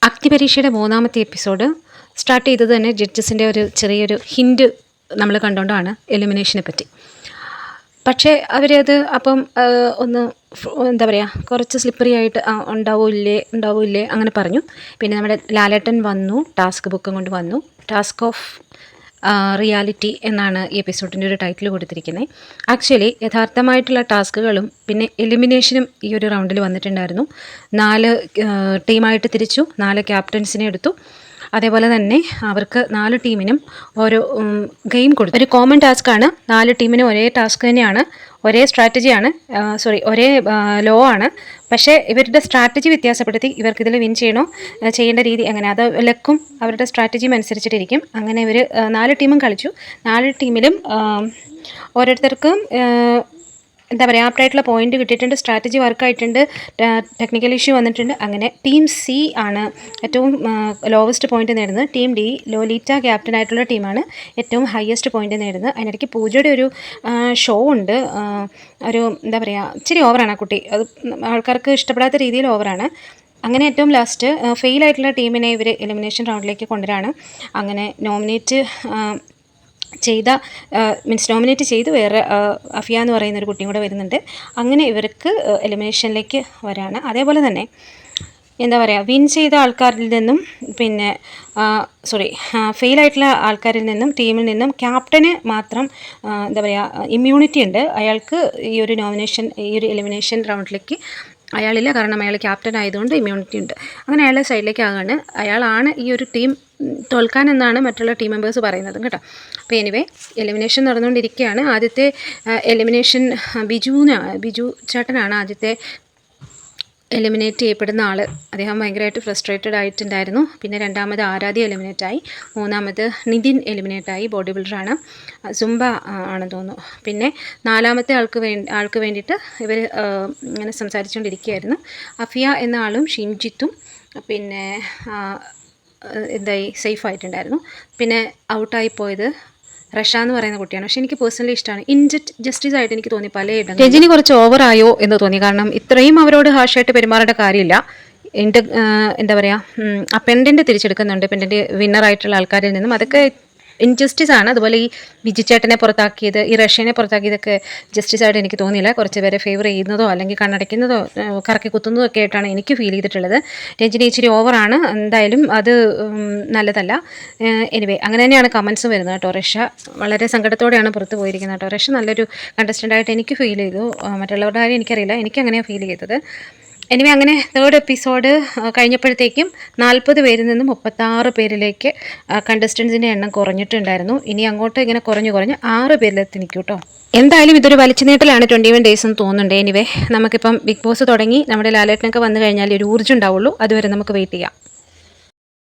അഗ്നിപരീക്ഷയുടെ മൂന്നാമത്തെ episode start ചെയ്തത് തന്നെ ജഡ്ജസിൻ്റെ ഒരു ചെറിയൊരു ഹിൻഡ് നമ്മൾ കണ്ടുകൊണ്ടാണ് എലിമിനേഷനെ പറ്റി. പക്ഷേ അവരത് അപ്പം ഒന്ന് എന്താ പറയുക, കുറച്ച് സ്ലിപ്പറി ആയിട്ട് ഉണ്ടാവില്ലേ അങ്ങനെ പറഞ്ഞു. പിന്നെ നമ്മുടെ ലാലേട്ടൻ വന്നു, ടാസ്ക് ബുക്കും കൊണ്ട് വന്നു. ടാസ്ക് ഓഫ് റിയാലിറ്റി എന്നാണ് ഈ എപ്പിസോഡിൻ്റെ ഒരു ടൈറ്റിൽ കൊടുത്തിരിക്കുന്നത്. ആക്ച്വലി യഥാർത്ഥമായിട്ടുള്ള ടാസ്കുകളും പിന്നെ എലിമിനേഷനും ഈ ഒരു റൗണ്ടിൽ വന്നിട്ടുണ്ടായിരുന്നു. 4 ടീമായിട്ട് തിരിച്ചു, 4 ക്യാപ്റ്റൻസിനെ എടുത്തു. അതേപോലെ തന്നെ അവർക്ക് 4 ടീമിനും ഓരോ ഗെയിം കൊടുത്തു. ഒരു കോമൺ ടാസ്ക്കാണ്, 4 ടീമിനും ഒരേ ടാസ്ക് തന്നെയാണ്, ഒരേ സ്ട്രാറ്റജിയാണ്, ഒരേ ലോ ആണ്. പക്ഷേ ഇവരുടെ സ്ട്രാറ്റജി വ്യത്യാസപ്പെടുത്തി ഇവർക്കിതിൽ വിൻ ചെയ്യേണ്ട രീതി അങ്ങനെ, അത് ലക്കും അവരുടെ സ്ട്രാറ്റജിയും അനുസരിച്ചിട്ടിരിക്കും. അങ്ങനെ ഇവർ 4 ടീമും കളിച്ചു. 4 ടീമിലും ഓരോരുത്തർക്കും എന്താ പറയുക, ആപ്റ്റായിട്ടുള്ള പോയിന്റ് കിട്ടിയിട്ടുണ്ട്, സ്ട്രാറ്റജി വർക്കായിട്ടുണ്ട്, ടെക്നിക്കൽ ഇഷ്യൂ വന്നിട്ടുണ്ട്. അങ്ങനെ ടീം സി ആണ് ഏറ്റവും ലോവസ്റ്റ് പോയിന്റ് നേടുന്നത്. ടീം ഡി, ലോലിറ്റ ക്യാപ്റ്റനായിട്ടുള്ള ടീമാണ് ഏറ്റവും ഹയസ്റ്റ് പോയിന്റ് നേടുന്നത്. അതിനിടയ്ക്ക് പൂജയുടെ ഒരു ഷോ ഉണ്ട്, ഒരു എന്താ പറയുക, ഇച്ചിരി ഓവറാണ് ആ കുട്ടി, അത് ആൾക്കാർക്ക് ഇഷ്ടപ്പെടാത്ത രീതിയിൽ ഓവറാണ്. അങ്ങനെ ഏറ്റവും ലാസ്റ്റ് ഫെയിലായിട്ടുള്ള ടീമിനെ ഇവർ എലിമിനേഷൻ റൗണ്ടിലേക്ക് കൊണ്ടുവരാണ്. അങ്ങനെ നോമിനേറ്റ് ചെയ്ത് വേറെ അഫിയ എന്ന് പറയുന്ന ഒരു കുട്ടിയും കൂടെ വരുന്നുണ്ട്. അങ്ങനെ ഇവർക്ക് എലിമിനേഷനിലേക്ക് വരാണ്. അതേപോലെ തന്നെ എന്താ പറയുക, വിൻ ചെയ്ത ആൾക്കാരിൽ നിന്നും പിന്നെ ഫെയിലായിട്ടുള്ള ആൾക്കാരിൽ നിന്നും ടീമിൽ നിന്നും ക്യാപ്റ്റന് മാത്രം എന്താ പറയുക ഇമ്മ്യൂണിറ്റി ഉണ്ട്. അയാൾക്ക് ഈ ഒരു എലിമിനേഷൻ റൗണ്ടിലേക്ക് അയാളില്ല, കാരണം അയാൾ ക്യാപ്റ്റൻ ആയതുകൊണ്ട് ഇമ്മ്യൂണിറ്റി ഉണ്ട്. അങ്ങനെ അയാളുടെ സൈഡിലേക്ക് ആകാണ്. അയാളാണ് ഈ ഒരു ടീം തോൽക്കാനെന്നാണ് മറ്റുള്ള ടീം മെമ്പേഴ്സ് പറയുന്നത് കേട്ടോ. അപ്പോൾ എനിവേ എലിമിനേഷൻ നടന്നുകൊണ്ടിരിക്കുകയാണ്. ആദ്യത്തെ എലിമിനേഷൻ ബിജു ചേട്ടനാണ് ആദ്യത്തെ എലിമിനേറ്റ് ചെയ്യപ്പെടുന്ന ആൾ. അദ്ദേഹം ഭയങ്കരമായിട്ട് ഫ്രസ്ട്രേറ്റഡ് ആയിട്ടുണ്ടായിരുന്നു. പിന്നെ രണ്ടാമത് ആരാധ്യ എലിമിനേറ്റായി, മൂന്നാമത് നിതിൻ എലിമിനേറ്റായി, ബോഡി ബിൽഡറാണ്, സുംബ ആണെന്ന് തോന്നുന്നു. പിന്നെ നാലാമത്തെ ആൾക്ക് വേണ്ടിയിട്ട് ഇവർ ഇങ്ങനെ സംസാരിച്ചുകൊണ്ടിരിക്കുകയായിരുന്നു. അഫിയ എന്ന ആളും ഷിൻജിത്തും പിന്നെ സേഫ് ആയിട്ടുണ്ടായിരുന്നു. പിന്നെ ഔട്ടായി പോയത് റഷ എന്ന് പറയുന്ന കുട്ടിയാണ്. പക്ഷെ എനിക്ക് പേഴ്സണലി ഇഷ്ടമാണ്. ജസ്റ്റിസ് ആയിട്ട് എനിക്ക് തോന്നി പലയിടം. രജനി കുറച്ച് ഓവറായോ എന്ന് തോന്നി, കാരണം ഇത്രയും അവരോട് ഹാർഷായിട്ട് പെരുമാറേണ്ട കാര്യമില്ല. എന്താ പറയുക, ആ പെൻഡൻറ്റ് തിരിച്ചെടുക്കുന്നുണ്ട്, പെൻഡൻറ്റ് വിന്നറായിട്ടുള്ള ആൾക്കാരിൽ നിന്നും. അതൊക്കെ ഇൻജസ്റ്റിസ് ആണ്. അതുപോലെ ഈ ബിജു ചേട്ടനെ പുറത്താക്കിയത്, ഈ റഷ്യനെ പുറത്താക്കിയതൊക്കെ ജസ്റ്റിസ് ആയിട്ട് എനിക്ക് തോന്നിയില്ല. കുറച്ച് പേരെ ഫേവർ ചെയ്യുന്നതോ അല്ലെങ്കിൽ കണ്ണടയ്ക്കുന്നതോ കറക്കി കുത്തുന്നതോ ഒക്കെ ആയിട്ടാണ് എനിക്ക് ഫീൽ ചെയ്തിട്ടുള്ളത്. രഞ്ജിനി ഇച്ചിരി ഓവറാണ്, എന്തായാലും അത് നല്ലതല്ല. എനിവേ അങ്ങനെ തന്നെയാണ് കമൻസും വരുന്നത് കേട്ടോ. റഷ്യ വളരെ സങ്കടത്തോടെയാണ് പുറത്ത് പോയിരിക്കുന്നത് കേട്ടോ. റഷ്യ നല്ലൊരു കണ്ടസ്റ്റൻ്റായിട്ട് എനിക്ക് ഫീൽ ചെയ്തു. മറ്റുള്ളവരുടെ കാര്യം എനിക്കറിയില്ല, എനിക്ക് അങ്ങനെയാണ് ഫീൽ ചെയ്തത്. എനിവേ അങ്ങനെ 3rd എപ്പിസോഡ് കഴിഞ്ഞപ്പോഴത്തേക്കും 40 പേരിൽ നിന്നും 36 പേരിലേക്ക് കണ്ടസ്റ്റൻസിൻ്റെ എണ്ണം കുറഞ്ഞിട്ടുണ്ടായിരുന്നു. ഇനി അങ്ങോട്ട് ഇങ്ങനെ കുറഞ്ഞ് 6 പേരിലെത്തി നിൽക്കും കേട്ടോ. എന്തായാലും ഇതൊരു വലിച്ചു നീട്ടലാണ് 21 ഡേയ്സ് എന്ന് തോന്നുന്നുണ്ട്. എനിവേ നമുക്കിപ്പം ബിഗ് ബോസ് തുടങ്ങി നമ്മുടെ ലാലേട്ടനൊക്കെ വന്നു കഴിഞ്ഞാൽ ഒരു ഊർജ്ജം ഉണ്ടാവുള്ളൂ. അതുവരെ നമുക്ക് വെയിറ്റ് ചെയ്യാം.